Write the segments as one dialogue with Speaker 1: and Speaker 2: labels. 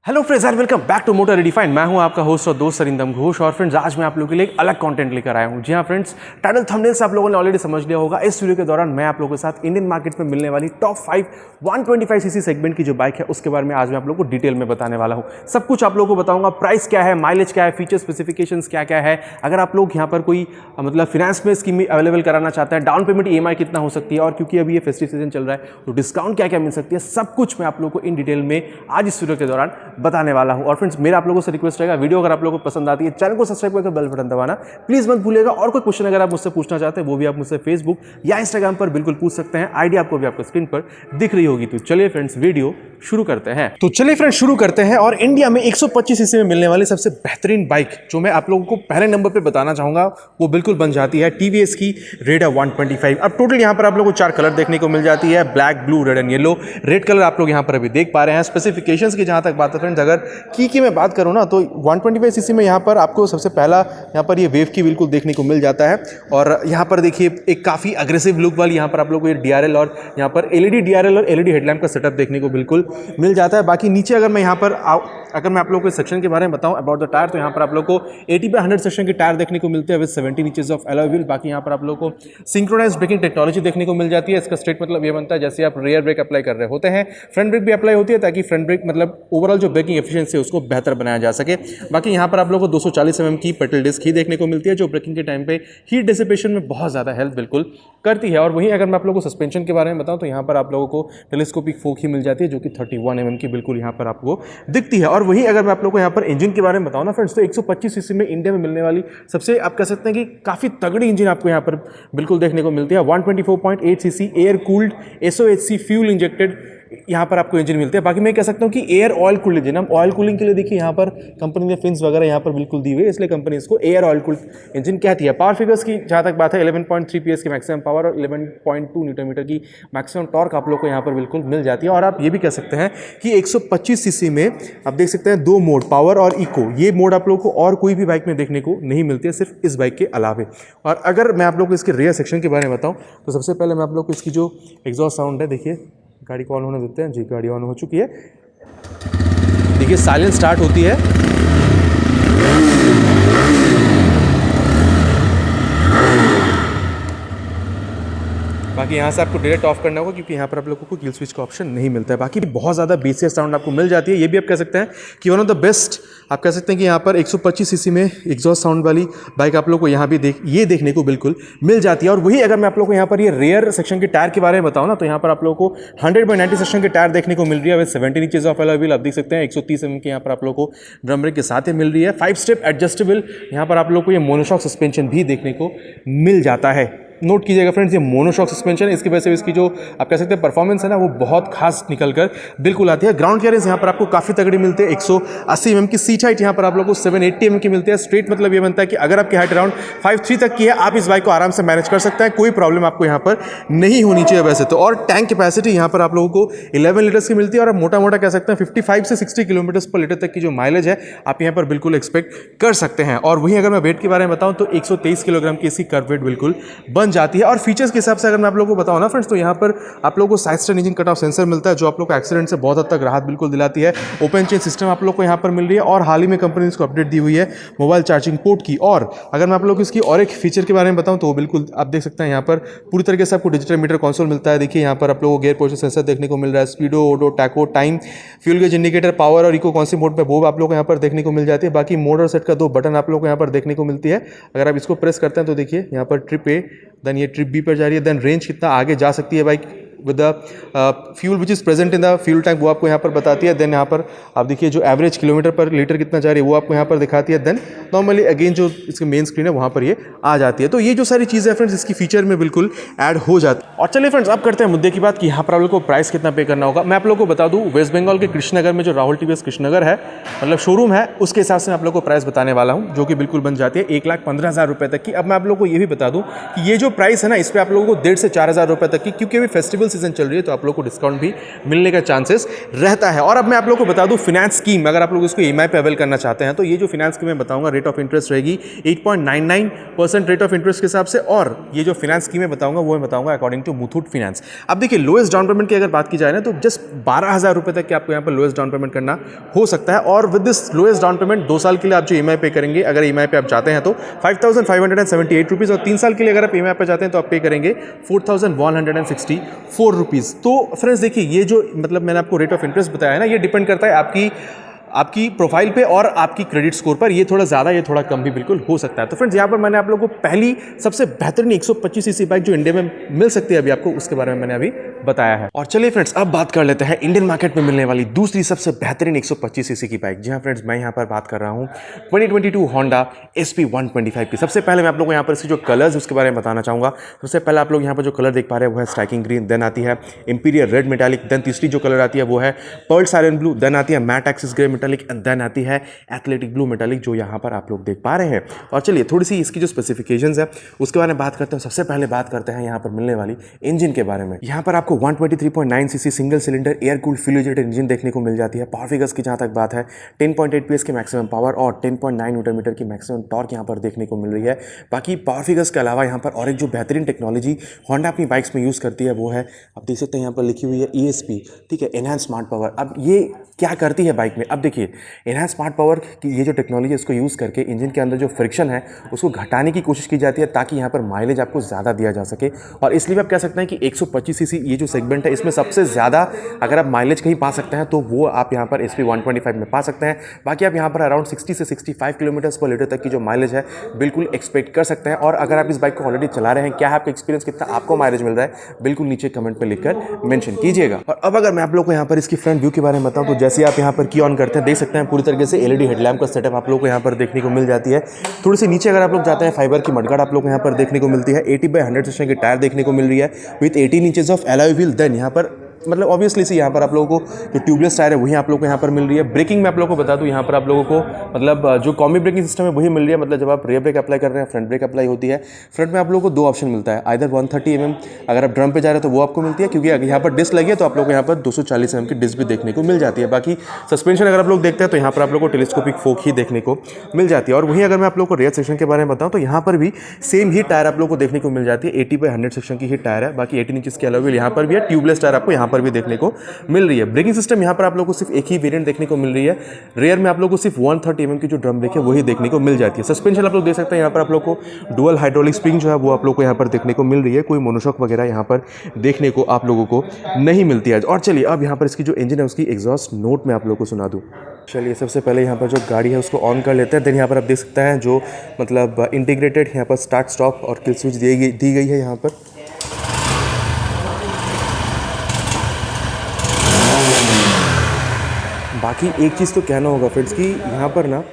Speaker 1: Hello friends and welcome back to motor redefined. मैं हूं आपका होस्ट और दोस्त सरिंदम घोष। और फ्रेंड्स आज मैं आप लोगों के लिए एक अलग कंटेंट लेकर आया हूं। जी हां फ्रेंड्स, टाइटल थंबनेल से आप लोगों ने ऑलरेडी समझ लिया होगा। इस वीडियो के दौरान मैं आप लोगों के साथ इंडियन मार्केट में मिलने वाली टॉप 5 125 सीसी सेगमेंट की जो बाइक है उसके बारे में आज मैं आप लोगों को डिटेल में बताने वाला हूं। सब कुछ आप लोगों को बताऊंगा। प्राइस क्या है, माइलेज क्या है, फीचर स्पेसिफिकेशंस क्या क्या है, अगर आप लोग यहाँ पर कोई मतलब फिनेंस में स्कीम अवेलेबल कराना चाहते हैं, डाउन पेमेंट EMI कितना हो सकती है, और क्योंकि अभी ये फेस्टिव सीजन चल रहा है तो डिस्काउंट क्या क्या मिल सकती है, सब कुछ मैं आप लोगों को इन डिटेल में आज इस वीडियो के दौरान बताने वाला हूं। और फ्रेंड्स मेरा आप लोगों से रिक्वेस्ट रहेगा, वीडियो अगर आप लोगों को पसंद आती है चैनल को सब्सक्राइब करके बेल बटन दबाना प्लीज मत भूलिएगा। और कोई क्वेश्चन अगर आप मुझसे पूछना चाहते हैं वो भी आप मुझसे फेसबुक या इंस्टाग्राम पर बिल्कुल पूछ सकते हैं। आईडी आपको भी आपको स्क्रीन पर दिख रही होगी। तो चलिए फ्रेंड्स वीडियो शुरू करते हैं। और इंडिया में 125 सीसी में मिलने वाली सबसे बेहतरीन बाइक जो मैं आप लोगों को पहले नंबर पे बताना चाहूंगा वो बिल्कुल बन जाती है TVS की रेडर 125। अब टोटल यहाँ पर आप लोगों को 4 कलर देखने को मिल जाती है, black, blue, red and yellow. Red colour आप लोग यहाँ पर अभी देख पा रहे हैं। स्पेसिफिकेशंस की जहाँ तक बात है फ्रेंड्स, अगर की मैं बात करूँ ना तो 125 सीसी में यहाँ पर आपको सबसे पहला यहाँ पर ये वेव की बिल्कुल देखने को मिल जाता है। और यहाँ पर देखिए एक काफ़ी अग्रेसिव लुक वाली यहाँ पर आप लोग को ये DRL और यहाँ पर LED DRL और LED हेडलैम्प का सेटअप देखने को बिल्कुल मिल जाता है। बाकी नीचे अगर मैं यहाँ पर अगर मैं आप लोगों को इस सेक्शन के बारे में बताऊं अबाउट द टायर, तो यहाँ पर आप लोग को 80/100 सेक्शन के टायर देखने को मिलते हैं with 17 inches of alloy wheel. बाकी यहाँ पर आप लोग को सिंक्रोनाइज्ड ब्रेकिंग टेक्नोलॉजी देखने को मिल जाती है। इसका स्ट्रेट मतलब ये बनता है जैसे आप रियर ब्रेक अप्लाई कर रहे होते हैं, फ्रंट ब्रेक भी अप्लाई होती है ताकि फ्रंट ब्रेक मतलब ओवरऑल जो ब्रेकिंग एफिशिएंसी है उसको बेहतर बनाया जा सके। बाकी यहाँ पर आप लोग को 240 mm की पेडल डिस्क ही देखने को मिलती है जो ब्रेकिंग के टाइम पे हीट डिसिपेशन में बहुत ज़्यादा हेल्प बिल्कुल करती है। और वहीं अगर मैं आप लोगों को सस्पेंशन के बारे में बताऊं तो यहाँ पर आप लोगों को टेलीस्कोपिक फोक ही मिल जाती है जो कि 31 mm की बिल्कुल यहाँ पर आपको दिखती है। और वहीं अगर मैं आप लोगों को यहाँ पर इंजन के बारे में बताऊं ना फ्रेंड्स, तो 125 सीसी में इंडिया में मिलने वाली सबसे आप कह सकते हैं कि काफ़ी तगड़ी इंजन आपको यहाँ पर बिल्कुल देखने को मिलती है। 124.8 CC air cooled SOHC fuel injected यहाँ पर आपको इंजन मिलते हैं। बाकी मैं कह सकता हूँ कि एयर ऑयल कूल्ड इंजन, हम ऑयल कूलिंग के लिए देखिए यहाँ पर कंपनी ने फिन्स वगैरह यहाँ पर बिल्कुल दी हुई है, इसलिए कंपनी इसको एयर ऑयल कूल्ड इंजन कहती है। पावर फिगर्स की जहाँ तक बात है 11.3 PS की मैक्सिमम पावर और 11.2 न्यूटन मीटर की मैक्सिमम टॉर्क आप लोग को यहाँ पर बिल्कुल मिल जाती है। और आप ये भी कह सकते हैं कि 125 सीसी में आप देख सकते हैं 2 मोड, पावर और इको। ये मोड आप लोग को और कोई भी बाइक में देखने को नहीं मिलती है, सिर्फ इस बाइक के अलावे। और अगर मैं आप लोग को इसके रियर सेक्शन के बारे में बताऊँ तो सबसे पहले मैं आप लोग को इसकी जो एग्जॉस्ट साउंड है, देखिए गाड़ी को ऑन होने देते हैं। जी गाड़ी ऑन हो चुकी है, देखिए साइलेंट स्टार्ट होती है। बाकी यहाँ से आपको डायरेक्ट ऑफ करना होगा क्योंकि यहाँ पर आप लोगों को किल स्विच का ऑप्शन नहीं मिलता है। बाकी बहुत ज़्यादा बेसियस साउंड आपको मिल जाती है। ये भी आप कह सकते हैं कि वन ऑफ द बेस्ट आप कह सकते हैं कि यहाँ पर 125 सीसी में एग्जॉस्ट साउंड वाली बाइक आप लोग को यहाँ भी देखने को बिल्कुल मिल जाती है। और वही अगर मैं आप लोग को यहाँ पर ये रेयर सेक्शन के टायर के बारे में बताऊँ ना तो यहाँ पर आप लोग को 100/90 सेक्शन के टायर देखने को मिल रही है with 17 inches of alloy wheel. आप देख सकते हैं 130 mm के यहाँ पर आप लोग को ड्रम ब्रेक के साथ ही मिल रही है। 5 स्टेप एडजस्टेबल यहाँ पर आप लोग को ये मोनोशॉक सस्पेंशन भी देखने को मिल जाता है। नोट कीजिएगा फ्रेंड्स, ये मोनोशॉक सस्पेंशन है, इसकी वजह से इसकी जो आप कह सकते हैं परफॉर्मेंस है ना वो बहुत खास निकल कर बिल्कुल आती है। ग्राउंड क्लियरेंस यहाँ पर आपको काफ़ी तगड़ी मिलती है। 180 mm की सीट हाइट यहाँ पर आप लोगों को 780 mm की मिलती है। स्ट्रेट मतलब ये बनता है कि अगर आपकी हाइट अराउंड 5'3" तक की है आप इस बाइक को आराम से मैनेज कर सकते हैं, कोई प्रॉब्लम आपको यहाँ पर नहीं होनी चाहिए वैसे तो। और टैंक कैपेसिटी यहाँ पर आप लोगों को 11 लीटर्स की मिलती है और आप मोटा कह सकते हैं 55 से 60 km/लीटर तक की जो माइलेज है आप यहाँ पर बिल्कुल एक्सपेक्ट कर सकते हैं। और वहीं अगर मैं वेट के बारे में बताऊँ तो 123 किलोग्राम की इसकी कर्व वेट बिल्कुल बन जाती है। और फीचर्स के हिसाब से अगर मैं आप लोगों को बताऊं ना फ्रेंड्स तो यहाँ पर आप लोगों को side stand engine cut off sensor मिलता है जो आप लोग को एक्सीडेंट से बहुत हद तक राहत बिल्कुल दिलाती है। ओपन चेन सिस्टम आप लोग को यहाँ पर मिल रही है और हाल ही में कंपनी ने इसको अपडेट दी हुई है मोबाइल चार्जिंग पोर्ट की। और अगर मैं आप लोग को इसकी और एक फीचर के बारे में बताऊं तो बिल्कुल आप देख सकते हैं यहाँ पर पूरी तरीके से आपको डिजिटल मीटर कंसोल मिलता है। देखिए यहाँ पर आप लोगों को गियर पोजिशन सेंसर देखने को मिल रहा है, speedo, odo, tacho, time, fuel gauge indicator, power और इको कौन सी मोड पे वो आप लोग को यहाँ पर देखने को मिल जाती है। बाकी मोड और सेट का 2 बटन आप लोग को यहाँ पर देखने को मिलती है। अगर आप इसको प्रेस करते हैं तो देखिए यहाँ पर ट्रिप A, देन ये ट्रिप B पर जा रही है, देन रेंज कितना आगे जा सकती है bike with the fuel which is present in the fuel tank वो आपको यहाँ पर बताती है। देन यहाँ पर आप देखिए जो एवरेज किलोमीटर/लीटर कितना जा रही है वो आपको यहाँ पर दिखाती है। देन नॉर्मली अगेन जो इसकी मेन स्क्रीन है वहाँ पर ये आ जाती है। तो ये जो सारी चीज़ें हैं फ्रेंड्स इसकी फीचर में बिल्कुल ऐड हो जाती है। और चलिए फ्रेंड्स अब करते हैं मुद्दे की बात कि यहाँ पर आप लोग को प्राइस कितना पे करना होगा। मैं आप लोग को बता दूँ वेस्ट बंगाल के कृष्णनगर में जो राहुल TVS कृष्णनगर है मतलब शोरूम है उसके हिसाब से मैं आप लोग को प्राइस बताने वाला हूँ जो कि बिल्कुल बन जाती है 1,15,000 रुपये तक की। अब मैं आप लोग को ये भी बता दूँ कि ये जो प्राइस है ना इस पर आप लोगों को 1,500 से 4,000 रुपये तक की, क्योंकि अभी फेस्टिवल सीजन चल रही है तो आप लोग को डिस्काउंट भी मिलने का चांसेस रहता है। और अब मैं आप लोग को बता दूं फिनेंस स्कीम, अगर आप लोग इसको EMI पे अवेल करना चाहते हैं तो ये जो फिनेंस स्कीम मैं बताऊंगा रेट ऑफ इंटरेस्ट रहेगी 8.99% रेट ऑफ इंटरेस्ट के हिसाब से, और ये जो फिनेंस स्कीम मैं बताऊंगा वो मैं बताऊंगा अकॉर्डिंग टू मुथूट फाइनेंस। अब देखिए लोएस्ट डाउन पेमेंट की अगर बात की जाए ना तो जस्ट 12,000 रुपये तक के आपको यहाँ पर लोएस्ट डाउन पेमेंट करना हो सकता है, और with this lowest down payment 2 साल के लिए आप जो EMI पे करेंगे, अगर EMI पे आप जाते हैं तो 5,578 रुपीज़, और 3 साल के लिए अगर आप EMI पे जाते हैं तो आप पे करेंगे 4,164 रुपीज़। तो फ्रेंड्स देखिए ये जो मतलब मैंने आपको रेट ऑफ इंटरेस्ट बताया है ना, ये डिपेंड करता है आपकी प्रोफाइल पे और आपकी क्रेडिट स्कोर पर, ये थोड़ा ज़्यादा ये थोड़ा कम भी बिल्कुल हो सकता है। तो फ्रेंड्स यहाँ पर मैंने आप लोगों को पहली सबसे बेहतरीन 125 सीसी बाइक जो इंडिया में मिल सकती है अभी आपको, उसके बारे में मैंने अभी बताया है। और चलिए फ्रेंड्स अब बात कर लेते हैं इंडियन मार्केट में मिलने वाली दूसरी सबसे बेहतरीन 125 सीसी की बाइक। जी हाँ फ्रेंड्स, मैं यहाँ पर बात कर रहा हूँ 2022 होंडा SP 125 की। सबसे पहले मैं आप लोगों को यहाँ पर इसकी जो कलर्स उसके बारे में बताना चाहूँगा। सबसे पहले आप लोग यहाँ पर जो कलर देख पा रहे हैं वो है स्ट्राइकिंग ग्रीन, देन आती है इंपीरियर रेड मेटालिक, देन तीसरी जो कलर आती है वो है पर्ल साइलेंट ब्लू, देन आती है matte axis grey metallic, and then आती है एथलेटिक ब्लू मेटालिक जो यहाँ पर आप लोग देख पा रहे हैं। और चलिए थोड़ी सी इसकी जो स्पेसिफिकेशंस है उसके बारे में बात करते हैं। सबसे पहले बात करते हैं यहाँ पर मिलने वाली इंजन के बारे में। यहाँ पर आपको 123.9 CC single cylinder air cooled fuel injected engine देखने को मिल जाती है। पावर फिगर्स की जहाँ तक बात है 10.8 PS की मैक्सिमम पावर और 10.9 न्यूटन मीटर की मैक्सिमम टॉर्क यहाँ पर देखने को मिल रही है। बाकी पावर फिगर्स के अलावा यहाँ पर और एक जो बेहतरीन टेक्नोलॉजी होंडा अपनी बाइक्स में यूज़ करती है वो है, आप देख सकते हैं यहाँ पर लिखी हुई है ESP, ठीक है, एनहांस स्मार्ट पावर। अब ये क्या करती है बाइक में, अब देखिए एनहांस स्मार्ट पावर की ये जो टेक्नोलॉजी है उसको यूज़ करके इंजन के अंदर जो फ्रिक्शन है उसको घटाने की कोशिश की जाती है ताकि यहाँ पर माइलेज आपको ज़्यादा दिया जा सके। और इसलिए आप कह सकते हैं कि 125 सीसी ये जो सेगमेंट है इसमें सबसे ज़्यादा अगर आप माइलेज कहीं पा सकते हैं तो वो आप यहाँ पर SP 125 में पा सकते हैं। बाकी आप यहाँ पर अराउंड 60 से 65 किलोमीटर्स पर लीटर तक की जो माइलेज है बिल्कुल एक्सपेक्ट कर सकते हैं। और अगर आप इस बाइक को ऑलरेडी चला रहे हैं, क्या है आपका एक्सपीरियंस, कितना आपको माइलेज मिल रहा है, बिल्कुल नीचे कमेंट पर लिखकर मेंशन कीजिएगा। और अब अगर मैं आप लोग को यहाँ पर इसकी फ्रंट व्यू के बारे में बताऊँ तो जैसे आप यहाँ पर की ऑन करते हैं देख सकते हैं पूरी तरीके से LED हेडलैम्प का सेटअप आप लोग को यहाँ पर देखने को मिल जाती है। थोड़ी सी नीचे अगर आप लोग जाते हैं फाइबर की मडगार्ड आप लोग को यहाँ पर देखने को मिलती है। 80/100 सेक्शन की टायर देखने को मिल रही है with 18 inches of alloy wheel. Then यहाँ पर मतलब ऑब्वियसली से यहाँ पर आप लोगों को जो ट्यूबलेस टायर है वही आप लोगों को यहाँ पर मिल रही है। ब्रेकिंग में आप लोगों को बता दूँ यहाँ पर आप लोगों को मतलब जो कॉम्बी ब्रेकिंग सिस्टम है वही मिल रही है। मतलब जब आप रियर ब्रेक अप्लाई कर रहे हैं फ्रंट ब्रेक अप्लाई होती है। फ्रंट में आप लोगों को 2 ऑप्शन मिलता है, आइदर 130 mm अगर आप ड्रम पे जा रहे हैं तो वो आपको मिलती है, क्योंकि यहाँ पर डिस्क लगी है तो आप लोग को यहाँ पर 240 mm की डिस्क भी देखने को मिल जाती है। बाकी सस्पेंशन अगर आप लोग देखते हैं तो यहाँ पर आप लोग को टेलीस्कोपिक फोक ही देखने को मिल जाती है। और वहीं अगर मैं आप लोग को रेयर सेक्शन के बारे में बताऊँ तो यहाँ पर भी सेम ही टायर आप लोग को देखने को मिल जाती है। 80/100 सेक्शन की ही टायर है। बाकी 18 इंचेस के अलावा यहाँ पर भी है, ट्यूबलेस टायर आपको यहाँ पर भी देखने को मिल रही है। ब्रेकिंग सिस्टम यहाँ पर आप लोगों को सिर्फ एक ही वेरिएंट देखने को मिल रही है। रेयर में आप लोगों को सिर्फ 130 mm की जो ड्रम ब्रेक है वही देखने को मिल जाती है। सस्पेंशन आप लोग देख सकते हैं यहाँ पर आप लोग को डुअल हाइड्रोलिक स्प्रिंग जो है वो आप लोग को यहाँ पर देखने को मिल रही है। कोई मोनोशॉक वगैरह यहाँ पर देखने को आप लोगों को नहीं मिलती है। और चलिए अब यहाँ पर इसकी जो इंजन है उसकी एग्जॉस्ट नोट मैं आप लोग को सुना दूँ। चलिए सबसे पहले यहाँ पर जो गाड़ी है उसको ऑन कर लेते हैं। देन यहाँ पर आप देख सकते हैं जो मतलब इंटीग्रेटेड यहाँ पर स्टार्ट स्टॉप और किल स्विच दी गई है यहाँ पर। बाकी एक चीज़ तो कहना होगा फ्रेंड्स कि यहाँ पर ना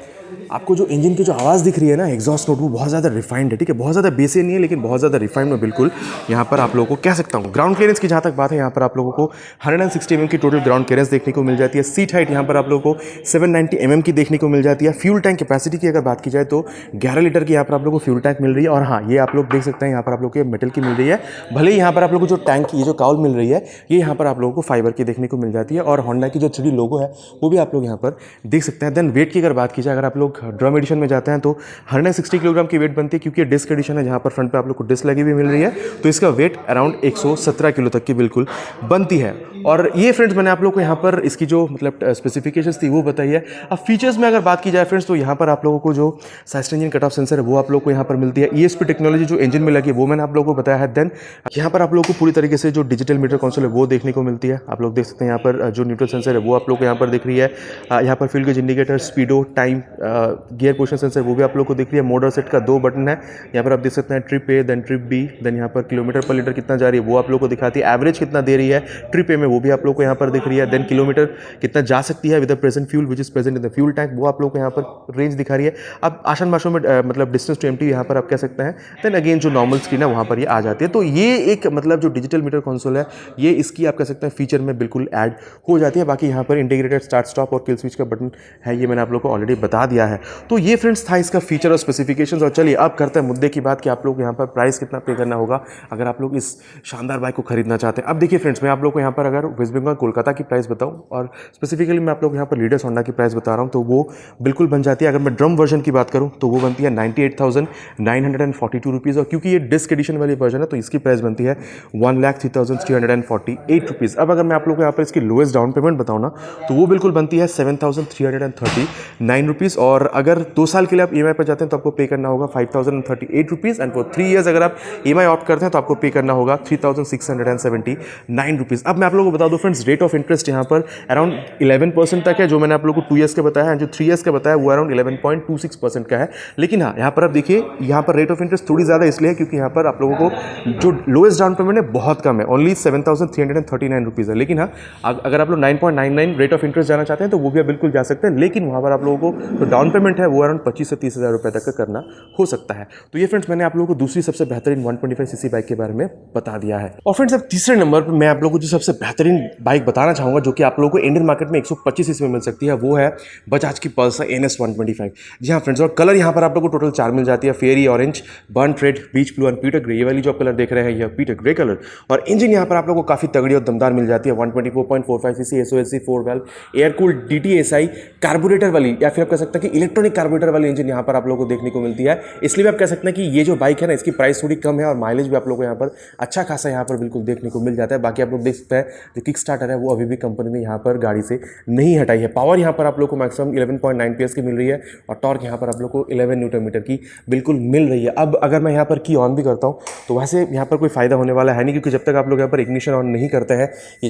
Speaker 1: आपको जो इंजन की जो आवाज़ दिख रही है ना एग्जॉस्ट नोट वो बहुत ज़्यादा रिफाइंड है, ठीक है, बहुत ज़्यादा बेसी नहीं है लेकिन बहुत ज़्यादा रिफाइंड में बिल्कुल यहाँ पर आप लोगों को कह सकता हूँ। ग्राउंड क्लियरेंस की जहाँ तक बात है यहाँ पर आप लोगों को 160 mm की टोटल ग्राउंड क्लियरेंस देखने को मिल जाती है। सीट हाइट यहाँ पर आप लोगों को 790 mm की देखने को मिल जाती है। फ्यूल टैंक कैपेसिटी की अगर बात की जाए तो 11 लीटर की यहाँ पर आप लोगों को फ्यूल टैंक मिल रही है। और हाँ ये आप लोग देख सकते हैं यहाँ पर आप लोग को मेटल की मिल रही है। भले ही यहाँ पर आप लोग को जो टैंक की जो काउल मिल रही है ये यहाँ पर आप लोगों को फाइबर की देखने को मिल जाती है। और होंडा की जो 3D लोगो है वो भी आप लोग यहाँ पर देख सकते हैं। देन वेट की अगर बात की जाए, अगर आप लोग ड्रम एडिशन में जाते हैं तो 160 किलोग्राम की वेट बनती है, क्योंकि डिस्क एडिशन है जहाँ पर फ्रंट पे आप लोग को डिस्क लगी हुई मिल रही है तो इसका वेट अराउंड 117 किलो तक की बिल्कुल बनती है। और ये फ्रेंड्स मैंने आप लोग को यहाँ पर इसकी जो मतलब स्पेसिफिकेशंस थी वो बताई है। अब फीचर्स में अगर बात की जाए फ्रेंड्स तो यहाँ पर आप लोगों को जो side engine cut off sensor है वो आप लोग को यहाँ पर मिलती है। ESP टेक्नोलॉजी जो इंजन में लगी है वो मैंने आप लोगों को बताया है। देन यहाँ पर आप लोग को पूरी तरीके से जो डिजिटल मीटर कंसोल है वो देखने को मिलती है। आप लोग देख सकते हैं यहाँ पर जो न्यूट्रल सेंसर है वो आप लोग को यहाँ पर दिख रही है। यहाँ पर fuel gauge indicator, स्पीडो, time, gear position sensor वो भी आप लोग को दिख रही है। मोड और सेट का 2 बटन है। यहाँ पर आप देख सकते हैं trip A, then trip B, then यहाँ पर किलोमीटर पर लीटर कितना जा रही है वो आप लोग को दिखाती है। एवरेज कितना दे रही है ट्रिप ए में वो भी आप लोग को यहाँ पर दिख रही है। देन किलोमीटर कितना जा सकती है with the present fuel which is present in the fuel tank वो आप लोग को यहाँ पर रेंज दिखा रही है। अब आसान भाषा में मतलब डिस्टेंस टू एम्प्टी यहाँ पर आप कह सकते हैं। देन अगेन जो नॉर्मल स्क्रीन है वहाँ पर ये आ जाती है। तो ये एक मतलब जो डिजिटल मीटर कंसोल है ये इसकी आप कह सकते हैं फीचर में बिल्कुल ऐड हो जाती है। बाकी यहाँ पर इंटीग्रेटेड स्टार्ट स्टॉप और किल स्विच का बटन है ये मैंने आप लोग को ऑलरेडी बता दिया है। तो ये फ्रेंड्स था इसका फीचर और स्पेसिफिकेशंस। और चलिए अब करते हैं मुद्दे की बात कि आप लोग यहाँ पर प्राइस कितना पे करना होगा अगर आप लोग इस शानदार बाइक को खरीदना चाहते हैं। अब देखिए फ्रेंड्स, मैं आप लोग को यहाँ पर अगर वेस्ट बंगाल कोलकाता की प्राइस बताऊँ और स्पेसिफिकली मैं आप लोग यहाँ पर लीडर्स होंडा की प्राइस बता रहा हूँ, तो वो बिल्कुल बन जाती है। अगर मैं ड्रम वर्जन की बात करूँ तो वो बनती है 98,942 रुपीज़, और क्योंकि ये डिस्क एडिशन वाली वर्जन है तो इसकी प्राइस बनती है 1,03,348 रुपीज़। अब अगर मैं आप लोग को यहाँ पर इसकी लोएस्ट डाउन पेमेंट बताऊँ ना, तो वो बिल्कुल बनती है 7,339 रुपीज़। और अगर 2 साल के लिए आप EMI पर जाते हैं तो आपको पे करना होगा 5,038 रुपीज़, एंड फॉर 3 ईयर्स अगर आप EMI ऑप्ट करते हैं तो आपको पे करना होगा 3,679 रुपीज़। अब मैं आप लोगों को बता दूं फ्रेंड्स, रेट ऑफ इंटरेस्ट यहाँ पर अराउंड 11% तक है, जो मैंने आप लोगों को 2 ईयर्स का बताया है, जो 3 ईयर्स का बताया वो अराउंड 11.26% का है। लेकिन हाँ, यहाँ पर आप देखिए, यहाँ पर रेट ऑफ इंटरेस्ट थोड़ी ज़्यादा इसलिए है क्योंकि यहाँ पर आप लोगों को जो लोएस्ट डाउन पेमेंट है बहुत कम है, ओनली 7,339 रुपीज़ है। लेकिन हाँ, अगर आप लोग 9.99 रेट ऑफ इंटरेस्ट जाना चाहते हैं तो वो भी आप बिल्कुल जा सकते हैं, लेकिन वहाँ पर आप लोगों को जो डाउन पेमेंट है वो अराउंड 25 से 30 हज़ार रुपये तक का करना हो सकता है। तो ये फ्रेंड्स मैंने आप लोगों को दूसरी सबसे बेहतरीन 125cc बाइक के बारे में बता दिया है। और फ्रेंड्स अब तीसरे नंबर पर मैं आप लोगों को जो सबसे बेहतरीन बाइक बताना चाहूँगा जो कि आप लोगों को इंडियन मार्केट में 125cc में मिल सकती है, वो है बजाज की पल्सर NS 125। जी हाँ फ्रेंड्स, और कलर यहाँ पर आप लोगों को टोटल 4 मिल जाती है, fiery orange, burnt red, beach blue and pewter grey. ये वाली जो आप कलर देख रहे हैं यह पीटर ग्रे कलर। और इंजन यहाँ पर आप लोगों को काफ़ी तगड़ी और दमदार मिल जाती है, 124.45cc SOSC 4 valve air cooled DTSI carburettor वाली, या फिर आप कह सकते हैं कि इलेक्ट्रॉनिक कार्बोरेटर वाली इंजन यहाँ पर आप लोगों को देखने को मिलती है। इसलिए भी आप कह सकते हैं कि ये जो बाइक है ना, इसकी प्राइस थोड़ी कम है और माइलेज भी आप लोगों को यहाँ पर अच्छा खासा यहाँ पर बिल्कुल देखने को मिल जाता है। बाकी आप लोग देख सकते हैं जो किक स्टार्टर है वो अभी भी कंपनी ने यहाँ पर गाड़ी से नहीं हटाई है। पावर यहाँ पर आप लोग को मैक्सिमम 11.9 PS की मिल रही है और टॉर्क यहाँ पर आप लोग को 11 न्यूटन मीटर की बिल्कुल मिल रही है। अब अगर मैं यहाँ पर की ऑन भी करता हूँ तो वैसे यहाँ पर कोई फायदा होने वाला है नहीं, क्योंकि जब तक आप लोग यहाँ पर इग्निशन ऑन नहीं करते हैं, ये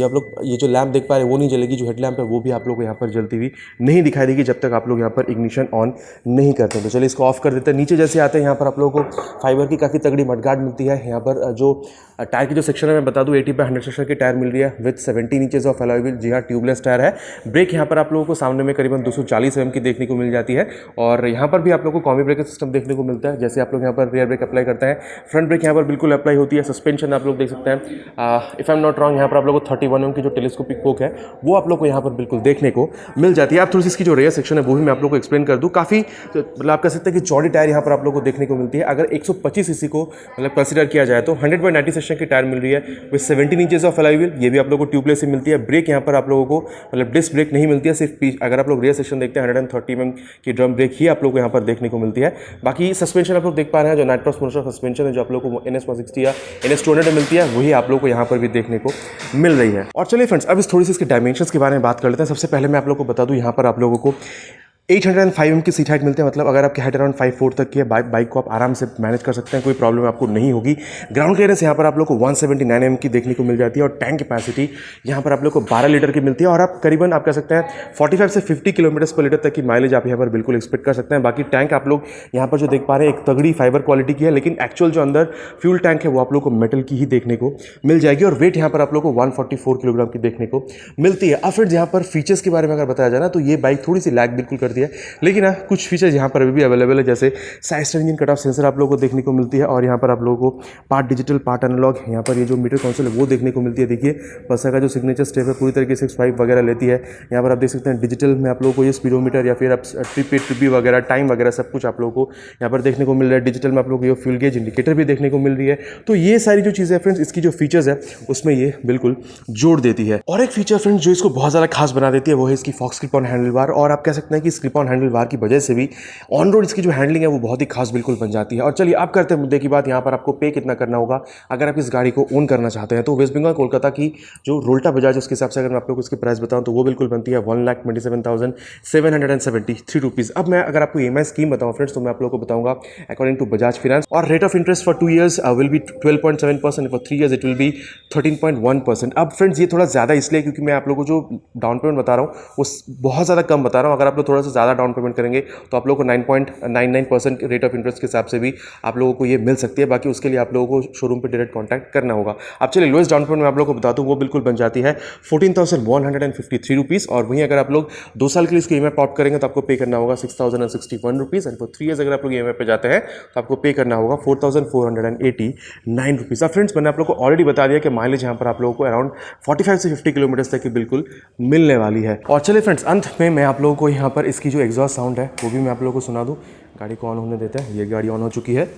Speaker 1: जो लैंप देख पा रहे हैं वो नहीं जलेगी, जो हेडलैम्प है वो भी आप लोग को यहाँ पर जलती हुई नहीं दिखाई देगी जब तक आप लोग यहाँ पर इग्निशन ऑन नहीं करते। तो चलिए इसको ऑफ कर देते हैं। नीचे जैसे आते हैं यहाँ पर आप लोगों को फाइबर की काफ़ी तगड़ी मडगार्ड मिलती है। यहाँ पर जो टायर की जो सेक्शन है मैं बता दूं 80/100 सेक्शन की टायर मिल रही है with 17 inches of alloy wheel. जी हाँ, ट्यूबलेस टायर है। ब्रेक यहाँ पर आप लोगों को सामने में करीबन 240 mm की देखने को मिल जाती है, और यहाँ पर भी आप लोगों को कॉम्बी ब्रेक सिस्टम देखने को मिलता है। जैसे आप लोग यहाँ पर रियर ब्रेक अप्लाई करते हैं, फ्रंट ब्रेक यहाँ पर बिल्कुल अप्लाई होती है। सस्पेंशन आप लोग देख सकते हैं, if I am not wrong यहाँ पर आप लोग को 31 mm की जो टेलीस्कोपिक फोक है वो आप लोग को यहाँ पर बिल्कुल देखने को मिल जाती है। आप थोड़ी सी इसकी जो रेयर सेक्शन है वो भी मैं आप लोग को एक्सप्लेन कर दूँ। काफ़ी मतलब आप कह सकते हैं कि चौड़ी टायर यहाँ पर आप लोग को देखने को मिलती है। अगर 125cc को मतलब कंसीडर किया जाए तो 100/90 सेक्शन की टायर मिल रही है with 17 inches of alloy wheel. ये भी आप लोगों को ट्यूबलेस ही मिलती है। ब्रेक यहाँ पर आप लोगों को मतलब डिस्क ब्रेक नहीं मिलती है, सिर्फ अगर आप लोग रेयर सेक्शन देखते हैं 130 mm की ड्रम ब्रेक ही आप लोग को यहाँ पर देखने को मिलती है। बाकी सस्पेंशन आप लोग देख पा रहे हैं, जो नाइट्रॉस मोनोशॉक सस्पेंशन है जो आप लोग को NS 160 या NS 200 में मिलती है वही आप लोग को यहाँ पर भी देखने को मिल रही है। और चलिए फ्रेंड्स, अब इस थोड़ी सी इसके डायमेंशंस के बारे में बात कर लेते हैं। सबसे पहले मैं आप लोग को बता दूं, यहाँ पर आप लोगों को 805 mm की सीट हाइट मिलती है। मतलब अगर आपकी हाइट अराउंड 5'4" तक की है, बाइक को आप आराम से मैनेज कर सकते हैं, कोई प्रॉब्लम आपको नहीं होगी। ग्राउंड क्लियरेंस यहाँ पर आप लोग को 179 mm की देखने को मिल जाती है, और टैंक कैपेसिटी यहाँ पर आप लोग को 12 लीटर की मिलती है। और आप करीबन आप कह सकते हैं 45 से 50 km/लीटर तक की माइलेज आप यहाँ पर बिल्कुल एक्सपेक्ट कर सकते हैं। बाकी टैंक आप लोग यहाँ पर जो देख पा रहे हैं एक तगड़ी फाइबर क्वालिटी की है, लेकिन एक्चुअल जो अंदर फ्यूल टैंक है वो आप लोग को मेटल की ही देखने को मिल जाएगी। और वेट यहाँ पर आप लोग को 144 किलोग्राम की देखने को मिलती है। अब फिर यहाँ पर फीचर्स के बारे में अगर बताया जाए ना, तो ये बाइक थोड़ी सी लैग बिल्कुल करती है, लेकिन कुछ फीचर्स यहाँ पर अभी भी अवेलेबल है। जैसे side stand engine cut off sensor आप लोगों को देखने को मिलती है, और यहाँ पर आप लोगों को पार्ट डिजिटल पार्ट एनालॉग, यहाँ पर ये जो मीटर कंसोल है वो देखने को मिलती है। देखिए पल्सर का जो सिग्नेचर स्टेप है पूरी तरीके से स्वाइप वगैरह लेती है। यहाँ पर आप देख सकते हैं डिजिटल में आप लोगों को ये स्पीडोमीटर या फिर आप ट्रिप वगैरह टाइम वगैरह सब कुछ आप लोगों को यहाँ पर देखने को मिल रहा है। डिजिटल में आप लोगों को ये फ्यूल गेज इंडिकेटर भी देखने को मिल रही है। तो ये सारी जो चीज़ें फ्रेंड्स, इसकी जो फीचर्स है उसमें ये बिल्कुल जोड़ देती है। और एक फीचर फ्रेंड्स जो इसको बहुत ज़्यादा खास बना देती है वो है इसकी fox clip on handle bar. और आप कह सकते हैं कि स्लिप ऑन हैंडल बार की वजह से भी ऑन रोड इसकी जो हैंडलिंग है वो बहुत ही खास बिल्कुल बन जाती है। और चलिए अब करते हैं मुद्दे की बात, यहाँ पर आपको पे कितना करना होगा अगर आप इस गाड़ी को ओन करना चाहते हैं। तो वेस्ट बंगाल कोलकाता की जो रोल्टा बजाज उसके हिसाब से अगर मैं आप लोग को इसकी प्राइस बताऊँ तो वो बिल्कुल बनती है 1,27,773 रुपीज़। अब मैं अगर आपको EMI स्कीम बताऊँ फ्रेंड्स, तो मैं आप लोग को बताऊँगा अकॉर्डिंग टू बजाज फाइनेंस। और rate of interest for 2 years will be 12.7%, for 3 years it will be 13.1%। अब फ्रेंड्स ये थोड़ा ज़्यादा इसलिए क्योंकि मैं आप लोगों को जो डाउन पेमेंट बता रहा हूँ वो बहुत ज़्यादा कम बता रहा हूँ। अगर आप लोग थोड़ा सा ज़्यादा डाउन पेमेंट करेंगे तो आप लोग को 9.99% रेट ऑफ इंटरेस्ट के हिसाब से भी आप लोगों को ये मिल सकती है। बाकी उसके लिए आप लोगों को शोरूम पे डायरेक्ट कांटेक्ट करना होगा। अब चलिए लोएस्ट डाउन पेमेंट मैं आप लोगों को बता दूं, वो बिल्कुल बन जाती है 14,153 रुपीज़। और वहीं अगर आप लोग 2 साल के लिए इसको EMI ऑप्ट करेंगे तो आपको पे करना होगा 6,061 रुपीज़। एंड फॉर 3 years अगर आप लोग EMI पे जाते हैं तो आपको पे करना होगा 4,489 रुपीज़। अब फ्रेंड्स मैंने आप लोग को ऑलरेडी बता दिया कि माइलेज यहाँ पर आप लोगों को अराउंड 45 से 50 किलोमीटर तक की बिल्कुल मिलने वाली है। और चलिए फ्रेंड्स अंत में मैं आप लोगों को यहाँ पर इसकी इसकी जो एग्जॉस्ट साउंड है वो भी मैं आप लोगों को सुना दूँ। गाड़ी को ऑन होने देते हैं, ये गाड़ी ऑन हो चुकी है।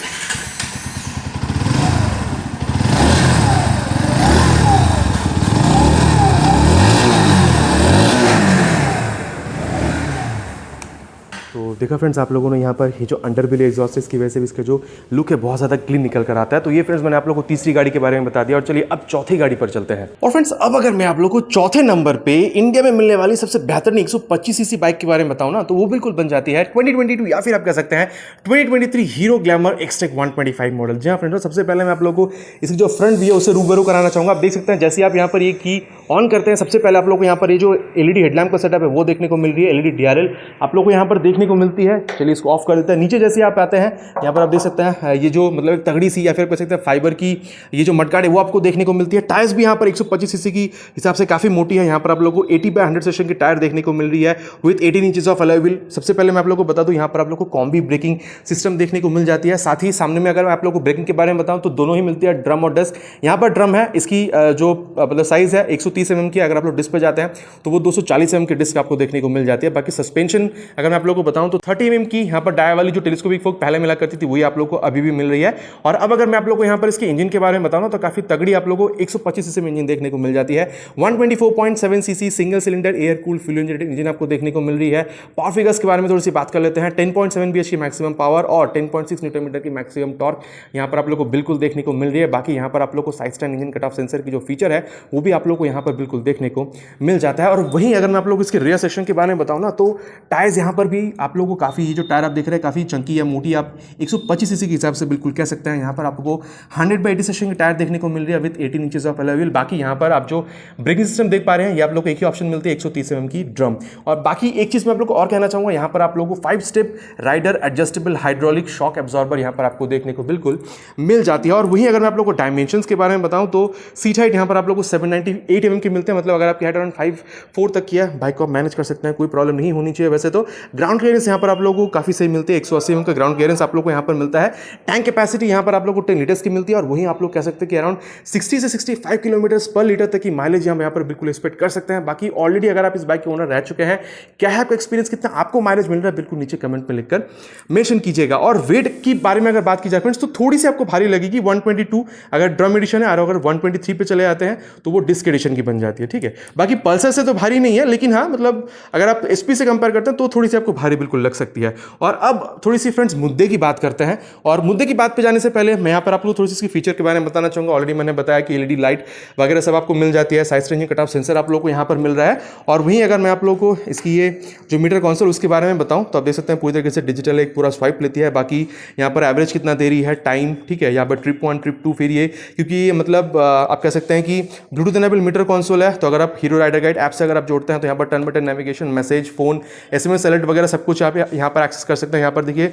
Speaker 1: तो देखा फ्रेंड्स आप लोगों ने यहाँ पर ये जो अंडरबिली एग्जॉस्ट है इसकी वजह से भी इसका जो लुक है बहुत ज़्यादा क्लीन निकल कर आता है। तो ये फ्रेंड्स मैंने आप लोगों को तीसरी गाड़ी के बारे में बता दिया और चलिए अब चौथी गाड़ी पर चलते हैं। और फ्रेंड्स अब अगर मैं आप लोगों को चौथे नंबर पे इंडिया में मिलने वाली सबसे बेहतरीन 125 सीसी बाइक के बारे में बताऊँ ना, तो वो बिल्कुल बन जाती है 2022 या फिर आप कह सकते हैं 2023 हीरो ग्लैमर एक्सटेक 125 मॉडल। जी हाँ फ्रेंड्स, सबसे पहले मैं आप लोगों को इसकी जो फ्रंट भी है उसे रूबरू कराना चाहूँगा। आप देख सकते हैं जैसे आप यहाँ पर ये की ऑन करते हैं, सबसे पहले आप लोग को यहाँ पर ये जो एलईडी हेडलैम्प का सेटअप है वो देखने को मिल रही है। एलईडी डीआरएल आप लोग को यहाँ पर देखने को मिलती है। चलिए इसको ऑफ कर देते हैं। नीचे जैसे आप आते हैं यहाँ पर आप देख सकते हैं ये जो मतलब एक तगड़ी सी या फिर कह सकते हैं फाइबर की ये जो मडगार्ड है वो आपको देखने को मिलती है। टायर्स भी यहाँ पर 125 सीसी की हिसाब से काफी मोटी है। यहाँ पर आप लोगों को 80/100 सेशन की टायर देखने को मिल रही है with 18 inches of alloy wheel. सबसे पहले मैं आप लोगों को बता दूं यहाँ पर आप लोग को कॉम्बी ब्रेकिंग सिस्टम देखने को मिल जाती है। साथ ही सामने में अगर मैं आप लोग को ब्रेकिंग के बारे में बताऊं तो दोनों ही मिलती है, ड्रम और डिस्क। यहाँ पर ड्रम है, इसकी जो मतलब साइज है 130 mm की। अगर आप लोग डिस्क पे जाते हैं तो वो 240 mm की डिस्क आपको देखने को मिल जाती है। बाकी सस्पेंशन अगर मैं आप लोगों को बताऊं तो 30 mm की यहाँ पर डाया वाली जो टेलीस्कोपिक फोक पहले मिला करती थी वही आप लोग को अभी भी मिल रही है। और अब अगर मैं आप लोग को यहाँ पर इसके इंजन के बारे में बताऊं तो काफी तगड़ी आप लोगों को 125 सीसी में इंजन देखने को मिल जाती है। 124.7 CC single cylinder air cooled fuel injected engine आपको देखने को मिल रही है। पावर फिगर्स के बारे में थोड़ी सी बात कर लेते हैं। 10.7 bhp की मैक्सिमम पावर और 10.6 न्यूटन मीटर की मैक्सिमम टॉर्क यहाँ पर आप लोग को बिल्कुल देखने को मिल रही है। बाकी यहाँ पर आप लोग को side stand engine cut off sensor की जो फीचर है वो भी आप लोग को यहाँ पर बिल्कुल देखने को मिल जाता है। और वहीं अगर मैं आप लोग इसके रेयर सेक्शन के बारे में बताऊँ ना तो टायर्स यहाँ पर भी आप लोगों को काफी, ये जो टायर आप देख रहे हैं काफी चंकी या मोटी, आप 125 सीसी के हिसाब से बिल्कुल कह सकते हैं। यहाँ पर आपको 100/80 सेक्शन की टायर देखने को मिल रही है with 18 inches of alloy wheel. बाकी यहाँ पर आप जो ब्रेकिंग सिस्टम देख पा रहे हैं ये आप लोग को एक ही ऑप्शन मिलती है 130 mm की ड्रम। और बाकी एक चीज मैं आप लोग को और कहना चाहूंगा, यहाँ पर आप लोगों को 5 step rider adjustable hydraulic shock absorber यहाँ पर आपको देखने को बिल्कुल मिल जाती है। और वहीं अगर मैं आप लोग को डायमेंशंस के बारे में बताऊं तो सीट हाइट यहाँ पर आप लोग को 798 mm की मिलते हैं। मतलब अगर आपकी हाइट अराउंड 5'4" तक की है, बाइक को आप मैनेज कर सकते हैं, कोई प्रॉब्लम नहीं होनी चाहिए। वैसे तो ग्राउंड क्लियरेंस यहाँ पर आप लोगों को काफी सही मिलती है, 180 mm का ग्राउंड क्लियरेंस आप लोग को यहाँ पर मिलता है। टैंक कैपेसिटी यहाँ पर आप लोग को 10 लीटर्स की मिलती है। और वहीं आप लोग कह सकते हैं कि अराउंड 60 से 65 किलोमीटर पर लीटर तक की माइलेज हम यहाँ पर बिल्कुल एक्सपेक्ट कर सकते हैं। बाकी ऑलरेडी अगर आप इस बाइक के ओनर रह चुके हैं, क्या है आपका एक्सपीरियंस, कितना आपको माइलेज मिल रहा है, बिल्कुल नीचे कमेंट में लिखकर मेंशन कीजिएगा। और वेट की बारे में अगर बात की जाए फ्रेंड्स तो थोड़ी सी आपको भारी लगेगी। 122 अगर ड्रम एडिशन है, और अगर 123 पे चले जाते हैं तो वो डिस्क एडिशन की बन जाती है। ठीक है, बाकी पल्सर से तो भारी नहीं है, लेकिन हाँ मतलब अगर आप एसपी से कंपेयर करते हैं तो थोड़ी सी आपको भारी बिल्कुल लग सकती है। और अब थोड़ी सी फ्रेंड्स मुद्दे की बात करते हैं। और मुद्दे की बात पे जाने से पहले मैं यहाँ पर आप लोग थोड़ी सी इसकी फीचर के बारे में बताना चाहूंगा। ऑलरेडी मैंने बताया कि एलईडी लाइट वगैरह सब आपको मिल जाती है। Side stand cut off sensor आप लोग को यहाँ पर मिल रहा है। और वहीं अगर मैं आप लोग को इसकी ये जो मीटर कंसोल उसके बारे में बताऊं तो आप देख सकते हैं पूरी तरीके से डिजिटल एक पूरा स्वाइप लेती है। बाकी यहाँ पर एवरेज कितना दे रही है, टाइम, ठीक है, यहाँ पर ट्रिप 1 ट्रिप 2, फिर ये क्योंकि ये मतलब आप कह सकते हैं कि ब्लूटूथ एनेबल मीटर कंसोल है। तो अगर आप हीरो राइडर गाइड ऐप से अगर आप जोड़ते हैं तो यहाँ पर turn button navigation, message, phone, SMS alert वगैरह सब कुछ आप यहाँ पर एक्सेस कर सकते हैं। यहाँ पर देखिए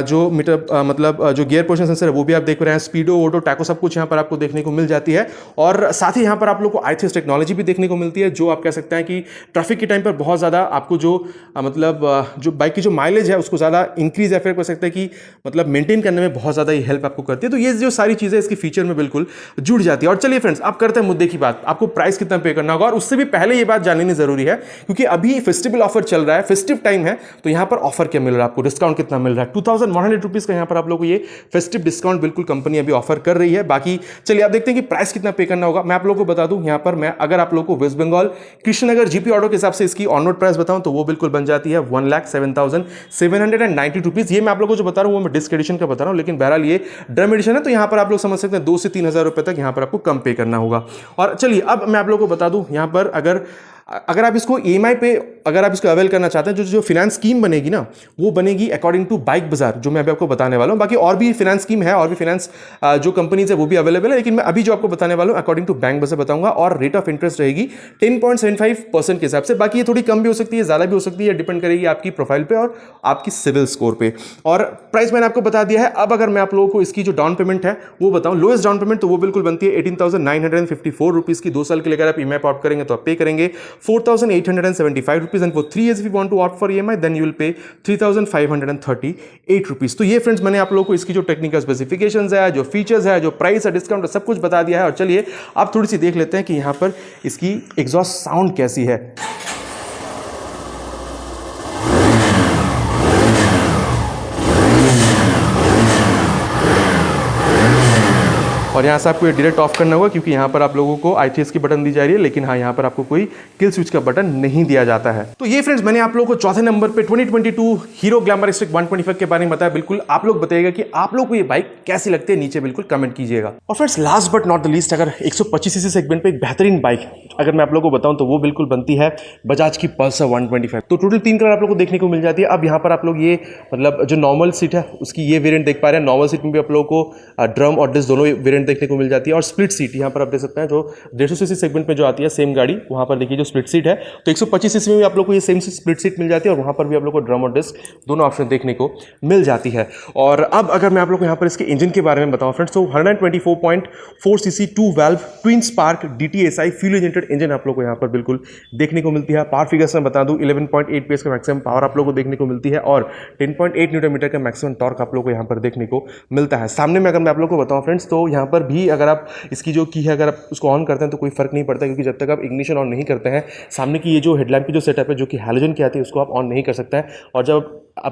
Speaker 1: जो मीटर मतलब जो गियर पोजिशन सेंसर है वो भी आप देख रहे हैं। स्पीडो, ऑटो, टैको सब कुछ यहाँ पर आपको देखने को मिल जाती है। और साथ ही यहाँ पर आप लोग को ITHS टेक्नोलॉजी भी देखने को मिलती है, जो आप कह सकते हैं कि ट्रैफिक के टाइम पर बहुत ज़्यादा आपको जो मतलब जो बाइक की जो माइलेज है उसको ज़्यादा इंक्रीज या फिर कह सकते हैं कि मतलब मेंटेन करने में बहुत ज़्यादा ये हेल्प आपको करती है। तो ये जो सारी चीज़ें इसकी फीचर में बिल्कुल जुड़ जाती है। और चलिए फ्रेंड्स अब करते हैं मुद्दे की बात, आपको प्राइस कितना पे करना होगा। और उससे भी पहले ये बात जाननी जरूरी है क्योंकि अभी फेस्टिवल ऑफर चल रहा है, फेस्टिव टाइम है, तो यहाँ पर ऑफर क्या मिल रहा है आपको, डिस्काउंट कितना मिल रहा है। 2100 रुपीज़ का यहाँ पर आप लोग को ये फेस्टिव डिस्काउंट बिल्कुल कंपनी अभी ऑफर कर रही है। बाकी चलिए आप देखते हैं कि प्राइस कितना पे करना होगा। मैं आप लोगों को बता दूं यहाँ पर मैं अगर आप लोगों को west Bengal Krishnanagar GP auto के हिसाब से इसकी ऑन रोड प्राइस बताऊं तो वो बिल्कुल बन जाती है 1,07,790 रुपीज़। ये मैं आप लोगों को जो बता रहा हूँ वो मैं डिस्क एडिशन का बता रहा हूँ, लेकिन बहरहाल ये ड्रम एडिशन है तो यहाँ पर आप लोग समझ सकते हैं 2 से 3 हज़ार रुपये तक यहाँ पर आपको कम पे करना होगा। और चलिए अब मैं आप लोगों को बता दूं यहाँ पर अगर आप इसको EMI पे अगर आप इसको अवेल करना चाहते हैं, जो फिनेंस स्कीम बनेगी ना वो बनेगी अकॉर्डिंग टू बाइक बाजार, जो मैं अभी आपको बताने वाला हूँ। बाकी और भी फिनेंस स्कीम है और भी फिनेंस जो कंपनीज है वो भी अवेलेबल है, लेकिन मैं अभी जो आपको बताने वाला हूँ अकॉर्डिंग टू बैंक बाजार बताऊंगा। और रेट ऑफ इंटरेस्ट रहेगी 10.75% के हिसाब से। बाकी ये थोड़ी कम भी हो सकती है, ज़्यादा भी हो सकती है, डिपेंड करेगी आपकी प्रोफाइल पे और आपकी सिविल स्कोर पे। और प्राइस मैंने आपको बता दिया है। अब अगर मैं आप लोगों को इसकी जो डाउन पेमेंट है वो बताऊँ, लोएस्ट डाउन पेमेंट तो वो बिल्कुल बनती है 18,954 रुपीज़ की। 2 साल के लिए अगर आप EMI पे ऑप्ट करेंगे तो आप पे करेंगे 4,875 rupees, and for 3 years if you want to opt for EMI then you will pay 3,538 rupees। तो ये फ्रेंड्स मैंने आप लोगों को इसकी जो टेक्निकल स्पेसिफिकेशंस है, जो फीचर्स है, जो प्राइस है, डिस्काउंट है, सब कुछ बता दिया है। और चलिए आप थोड़ी सी देख लेते हैं कि यहाँ पर इसकी एग्जॉस्ट साउंड कैसी है। और यहाँ से आपको ये डायरेक्ट ऑफ करना होगा, क्योंकि यहाँ पर आप लोगों को ITS की बटन दी जा रही है, लेकिन हाँ यहाँ पर आपको कोई किल स्विच का बटन नहीं दिया जाता है। तो ये फ्रेंड्स मैंने आप लोगों को चौथे नंबर पे 2022 हीरो ग्लैमर STX 125 के बारे में बताया। बिल्कुल आप लोग बताइएगा कि आप लोग को ये बाइक कैसी लगती है, नीचे बिल्कुल कमेंट कीजिएगा। और friends last but not the least, अगर 125 सीसी सेगमेंट पे एक बेहतरीन बाइक अगर मैं आप लोगों को बताऊं तो वो बिल्कुल बनती है बजाज की पल्सर 125। तो टोटल 3 कलर आप लोगों को देखने को मिल जाती है। अब यहाँ पर आप लोग ये मतलब जो नॉर्मल सीट है उसकी ये वेरिएंट देख पा रहे हैं। नॉर्मल सीट में भी आप लोगों को ड्रम और डिस्क दोनों वेरिएंट देखने को मिल जाती है। और स्प्लिट सीट यहाँ पर आप देख सकते हैं, जो 150 सीसी सेगमेंट में जो आती है सेम गाड़ी, वहाँ पर देखिए जो स्प्लिट सीट है, तो 125 सीसी में भी आप लोग को ये सेम स्प्लिट सीट मिल जाती है और वहाँ पर भी आप लोग को ड्रम और डिस्क दोनों ऑप्शन देखने को मिल जाती है। और अब अगर मैं आप लोग को यहाँ पर इसके इंजन के बारे में बताऊँ फ्रेंड्स, तो 124.4 CC 2 valve twin spark DTSI fuel injected engine आप लोग को यहाँ पर बिल्कुल देखने को मिलती है। पावर फिगर्स में बता दूं 11.8 PS का मैक्सिमम पावर आप लोग को देखने को मिलती है और 10.8 न्यूटन मीटर का मैक्सिमम टॉर्क आप लोग को यहाँ पर देखने को मिलता है। सामने में अगर मैं आप लोग को बताऊं फ्रेंड्स, तो यहाँ पर भी अगर आप इसकी जो की है अगर आप उसको ऑन करते हैं तो कोई फर्क नहीं पड़ता, क्योंकि जब तक आप इग्निशन ऑन नहीं करते हैं, सामने की ये जो हेडलैम्प की जो सेटअप है जो कि हैलोजन की आती है उसको आप ऑन नहीं कर सकते हैं। और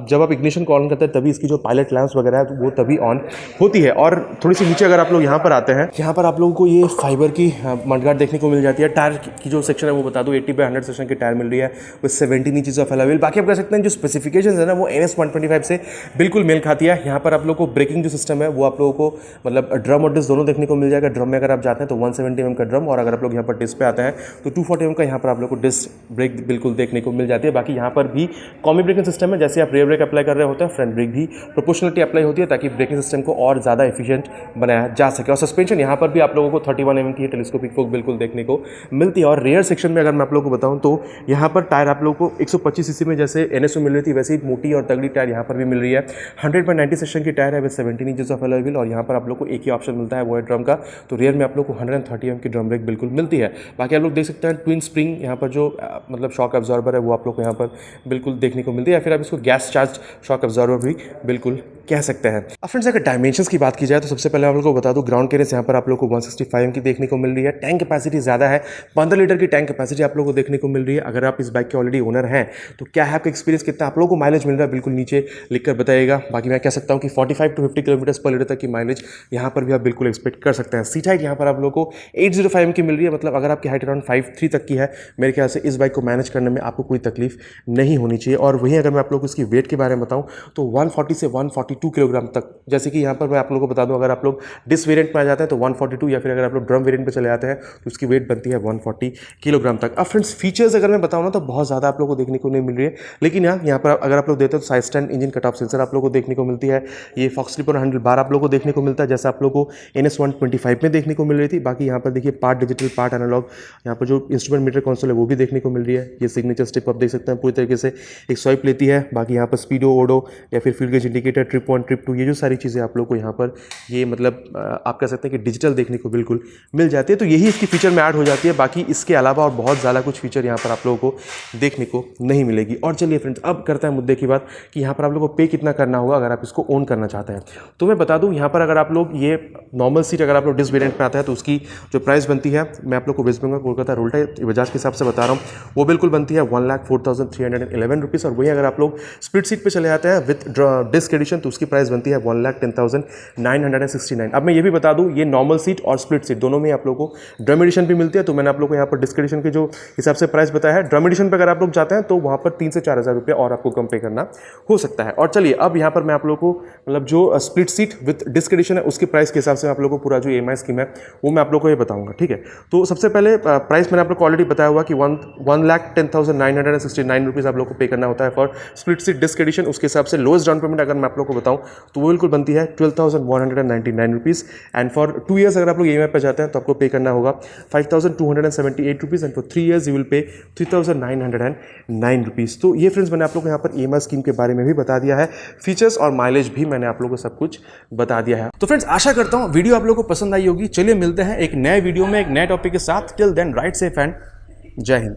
Speaker 1: जब आप इग्निशन को ऑन करते हैं तभी इसकी जो पायलट लैंप्स वगैरह है तो वो तभी ऑन होती है। और थोड़ी सी नीचे अगर आप लोग यहाँ पर आते हैं, यहाँ पर आप लोगों को ये फाइबर की मडगार्ड देखने को मिल जाती है। टायर की जो सेक्शन है वो बता दूं 80/100 सेक्शन की टायर मिल रही है with 17 inches of alloy wheel. बाकी आप कह सकते हैं जो स्पेसिफिकेशंस है ना वो NS 125 से बिल्कुल मेल खाती है। यहाँ पर आप लोग को ब्रेकिंग जो सिस्टम है वो आप लोगों को मतलब ड्रम और डिस्क दोनों देखने को मिल जाएगा। ड्रम में अगर आप जाते हैं तो 170 mm का ड्रम, और अगर आप लोग यहाँ पर डिस्क पे आते हैं तो 240 mm का यहाँ पर आप लोग को डिस्क ब्रेक बिल्कुल देखने को मिल जाती है। बाकी यहाँ पर भी कॉम्बी ब्रेकिंग सिस्टम है, जैसे आप रेयर ब्रेक अप्लाई कर रहे होते हैं फ्रंट ब्रेक भी प्रोपोर्शनलिटी अप्लाई होती है ताकि ब्रेकिंग सिस्टम को और ज़्यादा एफिशिएंट बनाया जा सके। और सस्पेंशन यहाँ पर भी आप लोगों को 31 mm की टेलीस्कोपिक फोक बिल्कुल देखने को मिलती है। और रेयर सेक्शन में अगर मैं आप लोगों को बताऊं तो यहाँ पर टायर आप लोगों को 125 सीसी में जैसे NS में मिल रही थी वैसे ही मोटी और तगड़ी टायर यहाँ पर भी मिल रही है। 100/90 सेक्शन की टायर है with 17 inches of alloy wheel, और यहाँ पर आप लोग को एक ही ऑप्शन मिलता है वो है ड्रम का। तो रेयर में आप लोग को 130 mm की ड्रम ब्रेक बिल्कुल मिलती है। बाकी आप लोग देख सकते हैं ट्विन स्प्रिंग यहाँ पर जो मतलब शॉक एब्जॉर्बर है वो आप लोग को यहाँ पर बिल्कुल देखने को मिलती है, या फिर आप इसको गैस चार्ज शॉक एब्जॉर्बर भी बिल्कुल कह सकते हैं। अब फ्रेंड्स अगर डायमेंशंस की बात की जाए तो सबसे पहले आप लोगों को बता दूं ग्राउंड क्लियरेंस यहाँ पर आप लोग को 165 mm की देखने को मिल रही है। टैंक कैपेसिटी ज़्यादा है, 15 लीटर की टैंक कैपेसिटी आप लोगों को देखने को मिल रही है। अगर आप इस बाइक के ऑलरेडी ओनर हैं तो क्या है आपका एक्सपीरियंस, कितना आप लोगों को माइलेज मिल रहा है, बिल्कुल नीचे लिखकर बताइएगा। बाकी मैं कह सकता हूँ कि 45 to 50 किलोमीटर पर लीटर तक की माइलेज यहाँ पर भी आप बिल्कुल एक्सपेक्ट कर सकते हैं। सीट हाइट यहाँ पर आप लोगों को 805 mm की मिल रही है, मतलब अगर आपकी हाइट अराउंड 5'3" तक की है, मेरे ख्याल से इस बाइक को मैनेज करने में आपको कोई तकलीफ नहीं होनी चाहिए। और वहीं अगर मैं आप लोग को इसकी वेट के बारे में बताऊँ तो 140 से 142 किलोग्राम तक, जैसे कि यहाँ पर मैं आप लोगों को बता दूं अगर आप लोग डिस वेरिएंट में आ जाते हैं तो 142, या फिर अगर आप लोग ड्रम वेरिएंट पे चले जाते हैं तो उसकी वेट बनती है 140 किलोग्राम तक। अब फ्रेंड्स फीचर्स अगर मैं बताऊँ ना तो बहुत ज़्यादा आप लोगों को देखने को नहीं मिल रही है, लेकिन यहाँ पर अगर आप लोग देते हैं तो side stand engine cut off sensor आप लोगों को देखने को मिलती है। ये फॉक्स स्लिपर हैंडल बार आप लोगों को देखने को मिलता है, जैसे आप लोगों को NS 125 में देखने को मिल रही थी। बाकी यहाँ पर देखिए पार्ट डिजिटल पार्ट एनालॉग, यहाँ पर जो इंस्ट्रूमेंट मीटर कंसोल है वो भी देखने को मिल रही है। ये सिग्नेचर स्टिप आप देख सकते हैं पूरी तरीके से एक स्वाइप लेती है। बाकी यहाँ पर स्पीडो ओडो या फिर fuel gauge indicator, trip 1 trip 2, ये जो सारी चीज़ें आप लोग को यहाँ पर ये मतलब आप कह सकते हैं कि डिजिटल देखने को बिल्कुल मिल जाती है। तो यही इसकी फीचर में ऐड हो जाती है। बाकी इसके अलावा और बहुत ज़्यादा कुछ फीचर यहाँ पर आप लोगों को देखने को नहीं मिलेगी। और चलिए फ्रेंड्स अब करते हैं मुद्दे की बात कि यहाँ पर आप लोगों को पे कितना करना होगा अगर आप इसको ओन करना चाहते हैं। तो मैं बता दूँ यहाँ पर अगर आप लोग ये नॉर्मल सीट अगर आप लोग डिस वेरिएंट में आता है तो उसकी जो प्राइस बनती है, मैं आप लोग को वेस्ट बंगाल कोलकाता रोल्टा बजाज के हिसाब से बता रहा हूँ, वो बिल्कुल बनती है 1,04,311 रुपीज़। और वहीं अगर आप लोग स्प्लिट सीट पर चले जाते हैं विद डिस्क एडिशन तो उसकी प्राइस बनती है 1,10,969। अब मैं ये भी बता दूं ये नॉर्मल सीट और स्प्लिट सीट दोनों में आप लोगों को ड्रम एडिशन भी मिलती है। तो मैंने आप लोगों को यहाँ पर डिस्क एडिशन के जो हिसाब से प्राइस बताया है, ड्रम एडिशन पर अगर आप लोग जाते हैं तो वहाँ पर 3,000 से 4,000 रुपये और आपको कम पे करना हो सकता है। और चलिए अब यहाँ पर मैं आप लोगों को मतलब जो split seat with disc edition है उसके प्राइस के हिसाब से आप लोगों को पूरा जो EMI स्कीम है वो मैं आप लोगों को ये बताऊँगा, ठीक है। तो सबसे पहले प्राइस मैंने आप लोग को ऑलरेडी बताया हुआ कि 1,10,969 रुपीज़ आप लोग को पे करना होता है for split seat disc edition. उसके हिसाब से लोएस्ट डाउन पेमेंट अगर मैं आप लोग को बताऊँ तो वो बिल्कुल बनती है 12,199 रुपीज़। एंड फॉर 2 ईयर्स अगर आप लोग EMI पर जाते हैं तो आपको पे करना होगा 5,278 rupees. And for 3 years you will pay 3,909 rupees. तो ये फ्रेंड्स मैंने आप लोग को यहाँ पर EMI स्कीम के बारे में भी बता दिया है, फीचर्स और माइलेज भी मैंने आप लोगों को सब कुछ बता दिया है। तो फ्रेंड्स आशा करता हूँ वीडियो आप लोगों को पसंद आई होगी। चलिए मिलते हैं एक नए वीडियो में एक नए टॉपिक के साथ। Till then right safe and Jai Hind.